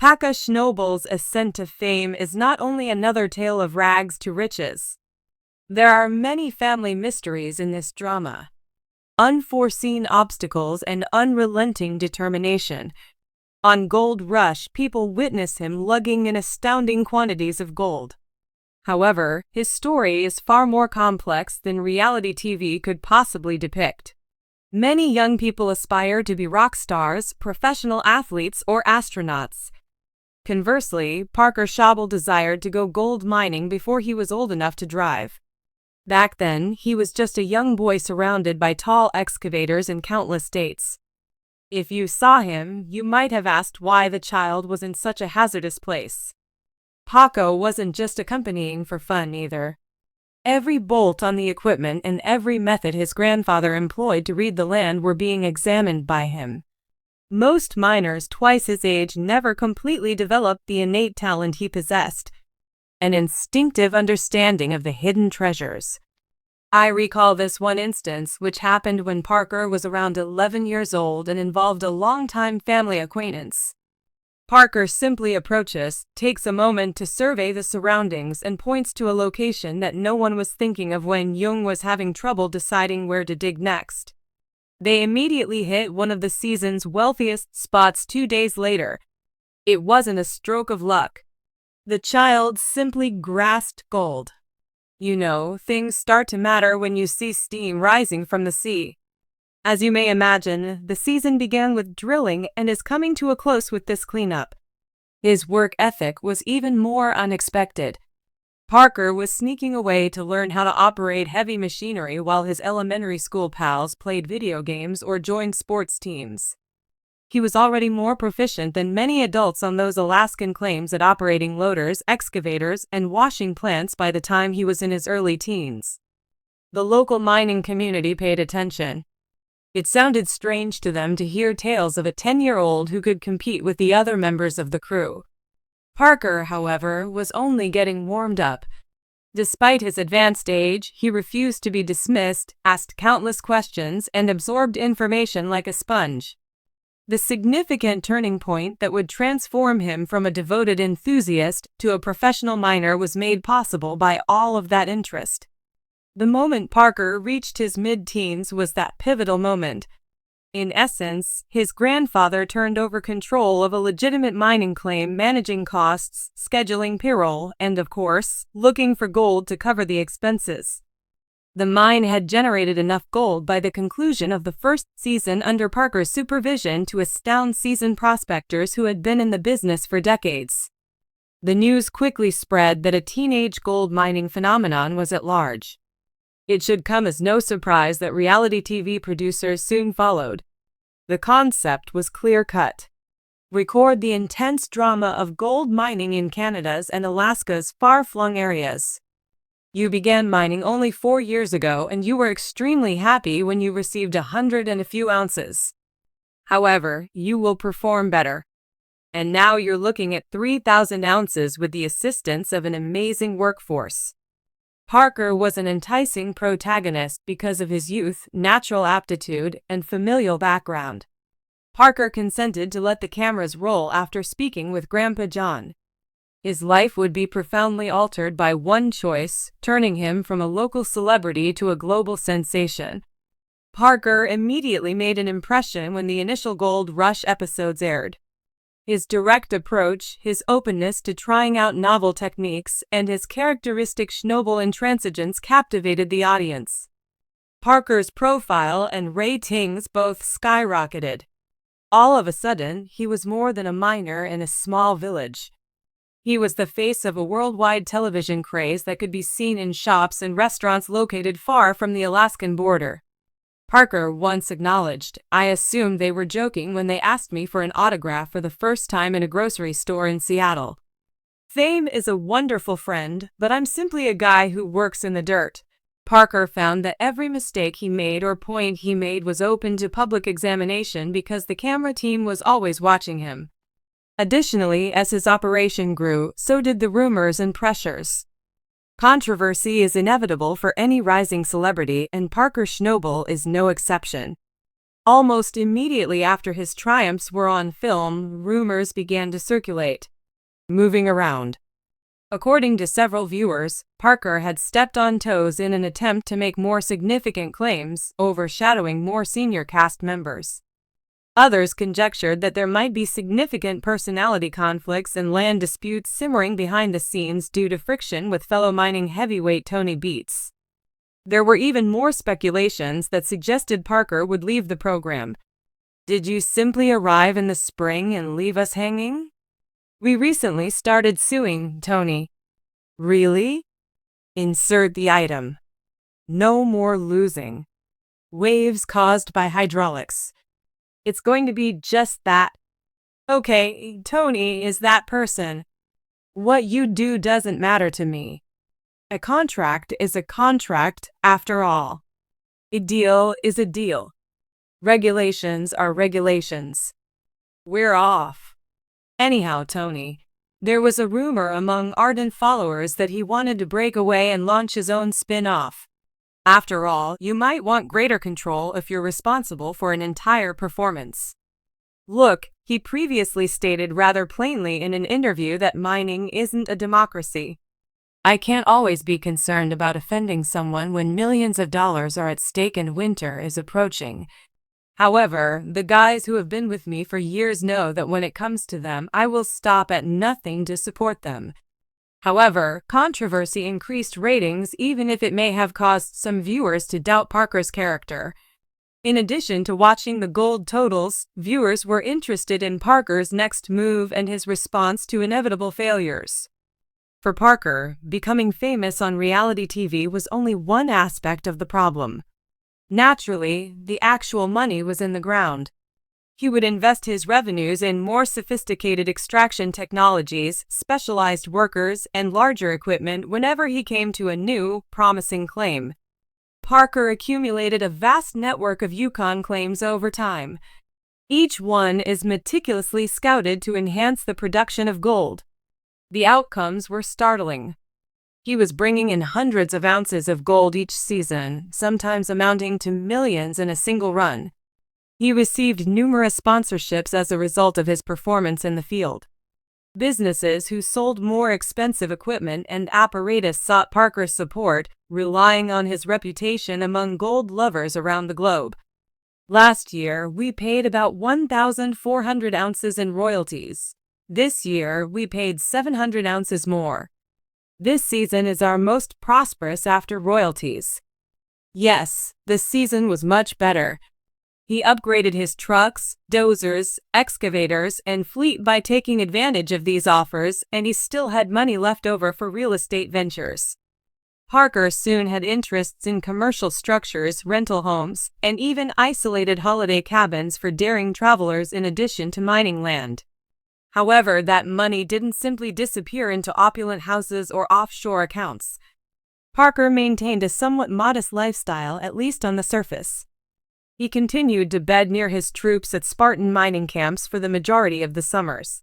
Parker Schnabel's ascent to fame is not only another tale of rags to riches. There are many family mysteries in this drama. Unforeseen obstacles and unrelenting determination. On Gold Rush, people witness him lugging in astounding quantities of gold. However, his story is far more complex than reality TV could possibly depict. Many young people aspire to be rock stars, professional athletes, or astronauts. Conversely, Parker Schnabel desired to go gold mining before he was old enough to drive. Back then, he was just a young boy surrounded by tall excavators and countless dates. If you saw him, you might have asked why the child was in such a hazardous place. Paco wasn't just accompanying for fun either. Every bolt on the equipment and every method his grandfather employed to read the land were being examined by him. Most miners twice his age never completely developed the innate talent he possessed, an instinctive understanding of the hidden treasures. I recall this one instance which happened when Parker was around 11 years old and involved a longtime family acquaintance. Parker simply approaches, takes a moment to survey the surroundings, and points to a location that no one was thinking of when Jung was having trouble deciding where to dig next. They immediately hit one of the season's wealthiest spots 2 days later. It wasn't a stroke of luck. The child simply grasped gold. You know, things start to matter when you see steam rising from the sea. As you may imagine, the season began with drilling and is coming to a close with this cleanup. His work ethic was even more unexpected. Parker was sneaking away to learn how to operate heavy machinery while his elementary school pals played video games or joined sports teams. He was already more proficient than many adults on those Alaskan claims at operating loaders, excavators, and washing plants by the time he was in his early teens. The local mining community paid attention. It sounded strange to them to hear tales of a 10-year-old who could compete with the other members of the crew. Parker, however, was only getting warmed up. Despite his advanced age, he refused to be dismissed, asked countless questions, and absorbed information like a sponge. The significant turning point that would transform him from a devoted enthusiast to a professional miner was made possible by all of that interest. The moment Parker reached his mid-teens was that pivotal moment. In essence, his grandfather turned over control of a legitimate mining claim, managing costs, scheduling payroll, and, of course, looking for gold to cover the expenses. The mine had generated enough gold by the conclusion of the first season under Parker's supervision to astound seasoned prospectors who had been in the business for decades. The news quickly spread that a teenage gold mining phenomenon was at large. It should come as no surprise that reality TV producers soon followed. The concept was clear-cut. Record the intense drama of gold mining in Canada's and Alaska's far-flung areas. You began mining only 4 years ago and you were extremely happy when you received 100 and a few ounces. However, you will perform better. And now you're looking at 3,000 ounces with the assistance of an amazing workforce. Parker was an enticing protagonist because of his youth, natural aptitude, and familial background. Parker consented to let the cameras roll after speaking with Grandpa John. His life would be profoundly altered by one choice, turning him from a local celebrity to a global sensation. Parker immediately made an impression when the initial Gold Rush episodes aired. His direct approach, his openness to trying out novel techniques, and his characteristic Schnabel intransigence captivated the audience. Parker's profile and ratings both skyrocketed. All of a sudden, he was more than a miner in a small village. He was the face of a worldwide television craze that could be seen in shops and restaurants located far from the Alaskan border. Parker once acknowledged, "I assumed they were joking when they asked me for an autograph for the first time in a grocery store in Seattle. Fame is a wonderful friend, but I'm simply a guy who works in the dirt." Parker found that every mistake he made or point he made was open to public examination because the camera team was always watching him. Additionally, as his operation grew, so did the rumors and pressures. Controversy is inevitable for any rising celebrity, and Parker Schnabel is no exception. Almost immediately after his triumphs were on film, rumors began to circulate, moving around. According to several viewers, Parker had stepped on toes in an attempt to make more significant claims, overshadowing more senior cast members. Others conjectured that there might be significant personality conflicts and land disputes simmering behind the scenes due to friction with fellow mining heavyweight Tony Beats. There were even more speculations that suggested Parker would leave the program. Did you simply arrive in the spring and leave us hanging? We recently started suing, Tony. Really? Insert the item. No more losing. Waves caused by hydraulics. It's going to be just that. Okay, Tony is that person. What you do doesn't matter to me. A contract is a contract, after all. A deal is a deal. Regulations are regulations. We're off. Anyhow, Tony, there was a rumor among ardent followers that he wanted to break away and launch his own spin-off. After all, you might want greater control if you're responsible for an entire performance. Look, he previously stated rather plainly in an interview that mining isn't a democracy. I can't always be concerned about offending someone when millions of dollars are at stake and winter is approaching. However, the guys who have been with me for years know that when it comes to them, I will stop at nothing to support them. However, controversy increased ratings even if it may have caused some viewers to doubt Parker's character. In addition to watching the gold totals, viewers were interested in Parker's next move and his response to inevitable failures. For Parker, becoming famous on reality TV was only one aspect of the problem. Naturally, the actual money was in the ground. He would invest his revenues in more sophisticated extraction technologies, specialized workers, and larger equipment whenever he came to a new, promising claim. Parker accumulated a vast network of Yukon claims over time. Each one is meticulously scouted to enhance the production of gold. The outcomes were startling. He was bringing in hundreds of ounces of gold each season, sometimes amounting to millions in a single run. He received numerous sponsorships as a result of his performance in the field. Businesses who sold more expensive equipment and apparatus sought Parker's support, relying on his reputation among gold lovers around the globe. Last year, we paid about 1,400 ounces in royalties. This year, we paid 700 ounces more. This season is our most prosperous after royalties. Yes, this season was much better. He upgraded his trucks, dozers, excavators, and fleet by taking advantage of these offers, and he still had money left over for real estate ventures. Parker soon had interests in commercial structures, rental homes, and even isolated holiday cabins for daring travelers in addition to mining land. However, that money didn't simply disappear into opulent houses or offshore accounts. Parker maintained a somewhat modest lifestyle, at least on the surface. He continued to bed near his troops at Spartan mining camps for the majority of the summers.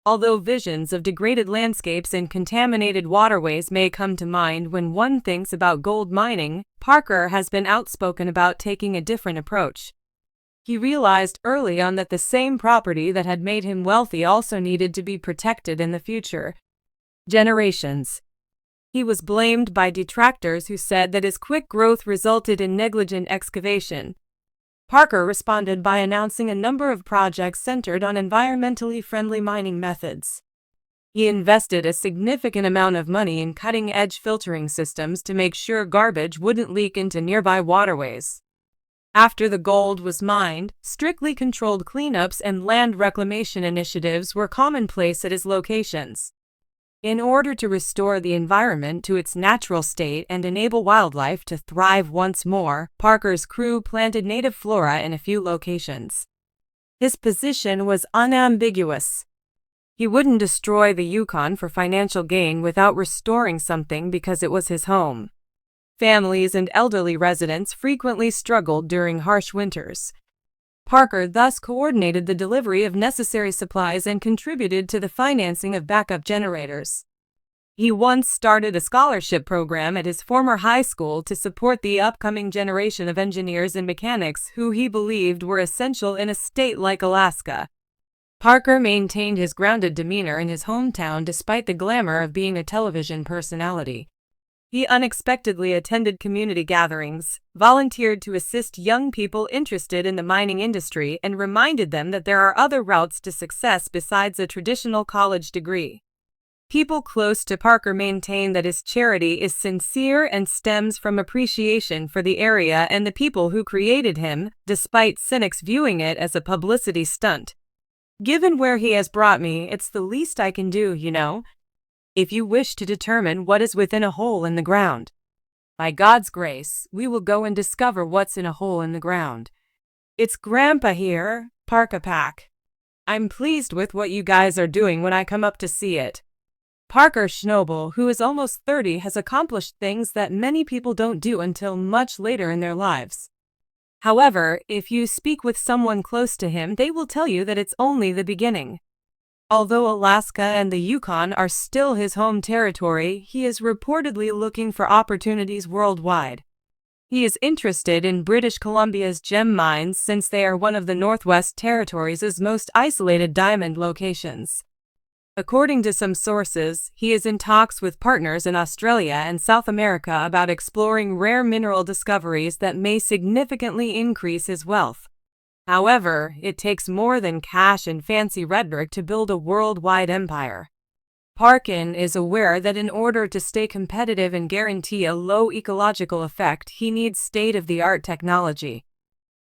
Although visions of degraded landscapes and contaminated waterways may come to mind when one thinks about gold mining, Parker has been outspoken about taking a different approach. He realized early on that the same property that had made him wealthy also needed to be protected in the future generations. He was blamed by detractors who said that his quick growth resulted in negligent excavation. Parker responded by announcing a number of projects centered on environmentally friendly mining methods. He invested a significant amount of money in cutting-edge filtering systems to make sure garbage wouldn't leak into nearby waterways. After the gold was mined, strictly controlled cleanups and land reclamation initiatives were commonplace at his locations. In order to restore the environment to its natural state and enable wildlife to thrive once more, Parker's crew planted native flora in a few locations. His position was unambiguous. He wouldn't destroy the Yukon for financial gain without restoring something because it was his home. Families and elderly residents frequently struggled during harsh winters. Parker thus coordinated the delivery of necessary supplies and contributed to the financing of backup generators. He once started a scholarship program at his former high school to support the upcoming generation of engineers and mechanics who he believed were essential in a state like Alaska. Parker maintained his grounded demeanor in his hometown despite the glamour of being a television personality. He unexpectedly attended community gatherings, volunteered to assist young people interested in the mining industry, and reminded them that there are other routes to success besides a traditional college degree. People close to Parker maintain that his charity is sincere and stems from appreciation for the area and the people who created him, despite cynics viewing it as a publicity stunt. Given where he has brought me, it's the least I can do, you know. If you wish to determine what is within a hole in the ground, by God's grace, we will go and discover what's in a hole in the ground. It's Grandpa here, Parker Pack. I'm pleased with what you guys are doing when I come up to see it. Parker Schnabel, who is almost 30, has accomplished things that many people don't do until much later in their lives. However, if you speak with someone close to him, they will tell you that it's only the beginning. Although Alaska and the Yukon are still his home territory, he is reportedly looking for opportunities worldwide. He is interested in British Columbia's gem mines since they are one of the Northwest Territories' most isolated diamond locations. According to some sources, he is in talks with partners in Australia and South America about exploring rare mineral discoveries that may significantly increase his wealth. However, it takes more than cash and fancy rhetoric to build a worldwide empire. Parkin is aware that in order to stay competitive and guarantee a low ecological effect, he needs state-of-the-art technology.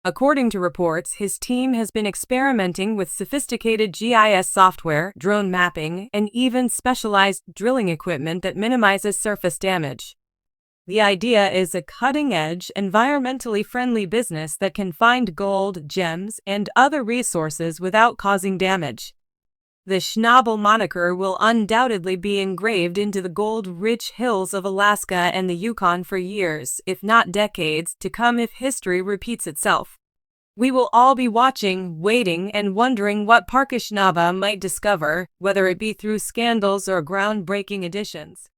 According to reports, his team has been experimenting with sophisticated GIS software, drone mapping, and even specialized drilling equipment that minimizes surface damage. The idea is a cutting-edge, environmentally friendly business that can find gold, gems, and other resources without causing damage. The Schnabel moniker will undoubtedly be engraved into the gold-rich hills of Alaska and the Yukon for years, if not decades, to come if history repeats itself. We will all be watching, waiting, and wondering what Parker Schnabel might discover, whether it be through scandals or groundbreaking additions.